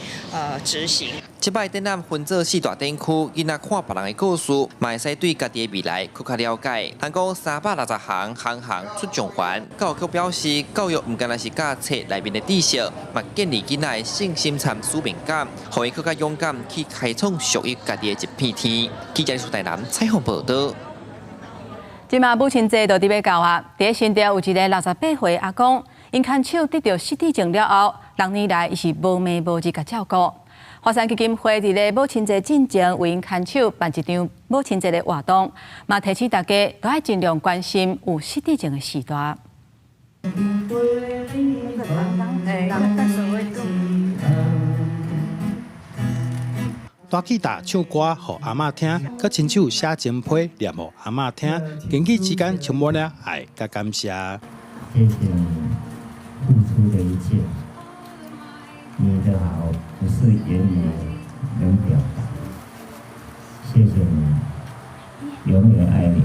执行。这摆展览分做4大展区，囡仔看别人的故事，嘛会使对家己的未来更加了解。韩国360行，行行出状元。教育局表示，教育唔单单是教册内面的知识，嘛建立囡仔的信心参使命感，让伊更加勇敢去开创属于家己的一片天。记者苏台南采访报道。今嘛母亲节就伫要到啊，伫新店有一个68岁阿公，因牵手得到失智症了后，6年来伊是无眠无日甲照顾。华山基金会伫咧母亲节进前为因牵手办一场母亲节的活动，嘛提醒大家都要尽量关心有失智症的时代。大吉大唱歌予阿嬷听，佮亲手写情批念予阿嬷听，言语之间充满了爱佮感谢。谢谢你付出的一切，你的好不是言语能表达。谢谢你，永远爱你。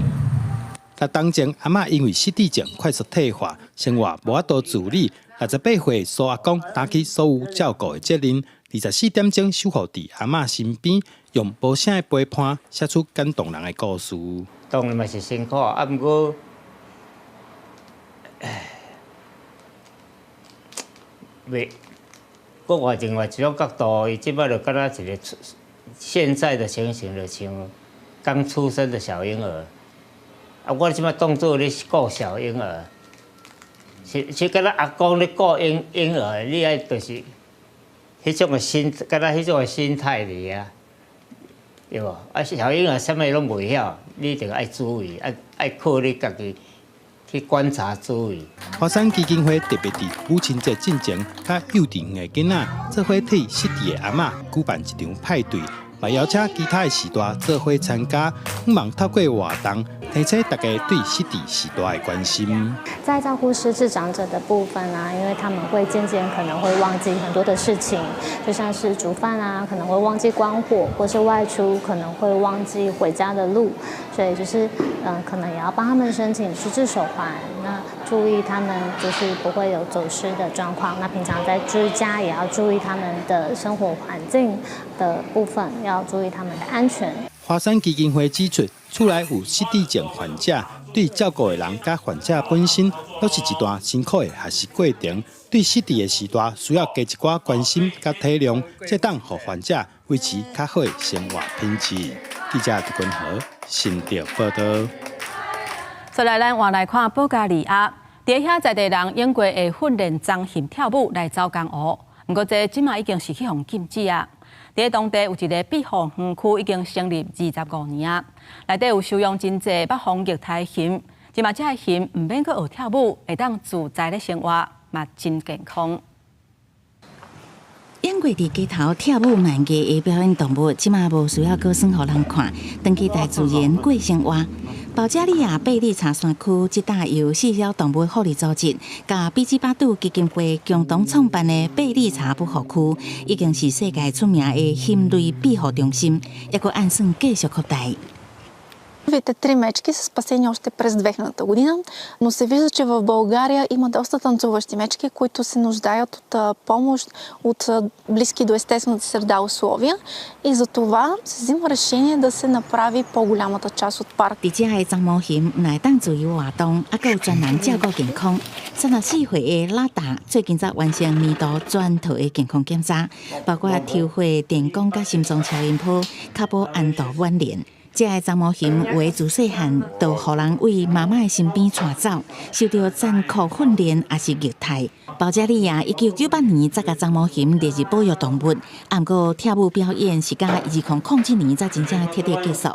甲当前阿嬷因为失智症快速退化，生活无法度自理，68岁苏阿公担起所有照顾的责任。24点钟守护伫阿嬷身边，用无声的陪伴写出感动人的故事。当然嘛是辛苦，啊，不过，袂，我换另外一种角度，伊即摆就敢若一个现在的情形，就像刚出生的小婴儿。啊，我即摆当作咧顾小婴儿，是敢若阿公咧顾婴儿，你爱就是。迄种的心，敢若迄种的心态嚟啊，对无？啊，小婴儿啥物拢袂晓，你一定爱注意，爱靠你家己去观察注意。华山基金会特别伫母亲节进前，甲幼稚园的囡仔做伙替失智的阿嬷举办一场派对，嘛邀请其他的时代做伙参加，希望透过活动提醒大家对失智时代的关心。在照顾失智长者的部分啊，因为他们会渐渐可能会忘记很多的事情，就像是煮饭啊，可能会忘记关火，或是外出可能会忘记回家的路，所以就是可能也要帮他们申请失智手环，那注意他们就是不会有走失的状况。那平常在居家也要注意他们的生活环境的部分，要注意他们的安全。华山基金会指出，厝内有失智症患者，对照顾的人甲患者本身都是一段辛苦的学习过程。对失智的时代，需要加一寡关心甲体谅，才当互患者维持较好的生活品质。记者狄君豪新店报道。再来，咱换来看保加利亚，伫遐在地人用过会训练脏型跳舞来走江湖，不过这即马已经是去互禁止啊。伫当地有一个庇护园区已经成立25年啊，内底有收容真济北方虐待熊，即马这些熊唔免去学跳舞，会当自在咧生活，嘛真健康。演过伫街头跳舞慢歌的表演动物，即马无需要搁耍互人看，登去大自然过生活。保加利亚贝利查山区即搭由细小动物福利组织甲比基巴杜基金会共同创办的贝利查保护区，已经是世界出名的禽类庇护中心，抑佫按算继续扩大。Първите 3 мечки са спасени още през 2000 година, но се вижда, че в България има доста танцуващи мечки, които се нуждаят от помощ, от близки до естествената среда условия и за това се взима решение да се направи по-голямата част от парка. 伫遮的藏毛熊唔来当自由活动，还有专人照顾健康。34岁的拉达最近才完成年度全套的健康检查，包括抽血、电工甲心脏超音波、脚部按度关联。这个查某熊有的自细汉就互人为妈妈的身边带走，受到残酷训练也是虐待。保加利亚1998年才甲查某熊列入保育动物，不过跳舞表演是到2007年才真正彻底结束。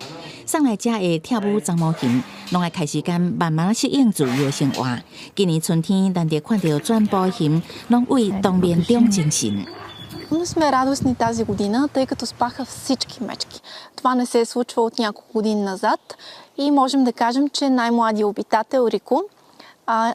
送来遮的跳舞查某熊，拢爱开始间慢慢适应自由的生活。今年春天，难得看到全部熊拢为冬眠中精神。Но сме радостни тази година, тъй като спаха всички мечки. Това не се е случва от няколко години назад и можем да кажем, че най-младият обитател Рико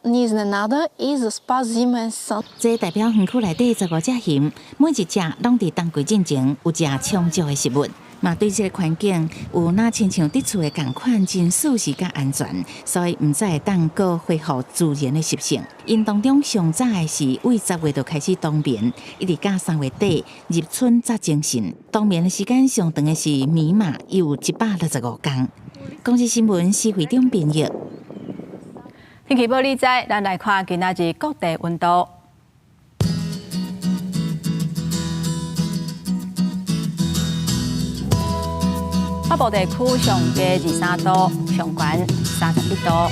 ни изненада и заспа зимен сън. 这代表园区内底15只熊，每一只拢伫冬季进前有食充足的食物。嘛，对这个环境有那亲像伫厝的共款，真舒适甲安全，所以唔再会当个恢复自然的习性。因当中上早的是为10月就开始冬眠，一直到3月底入春才精神。冬眠的时间上长的是年嘛，有165天。公司新闻是会长编译。天气报你知，咱来看今仔日各地温度。北部地区上低23度，上悬31度；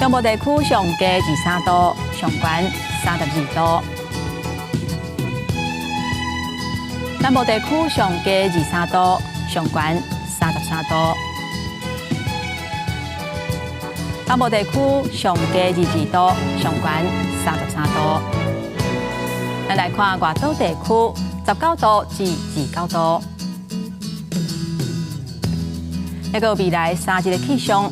中部地区上低23度，上悬32度；南部地区上低23度，上悬33度；北部地区上低22度，上悬33度。咱来看外岛地区。19度至29度，一个未来3日的气象。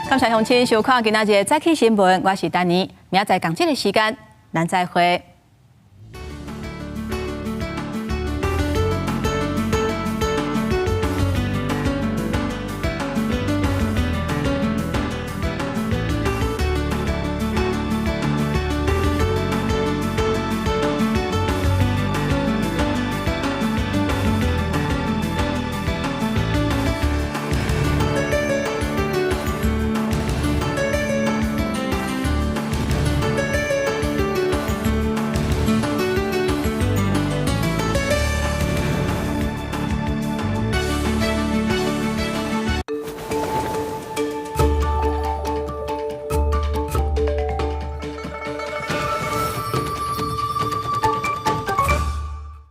感谢乡亲收看今仔日早起新闻，我是丹尼，明仔载同这个时间，咱再会。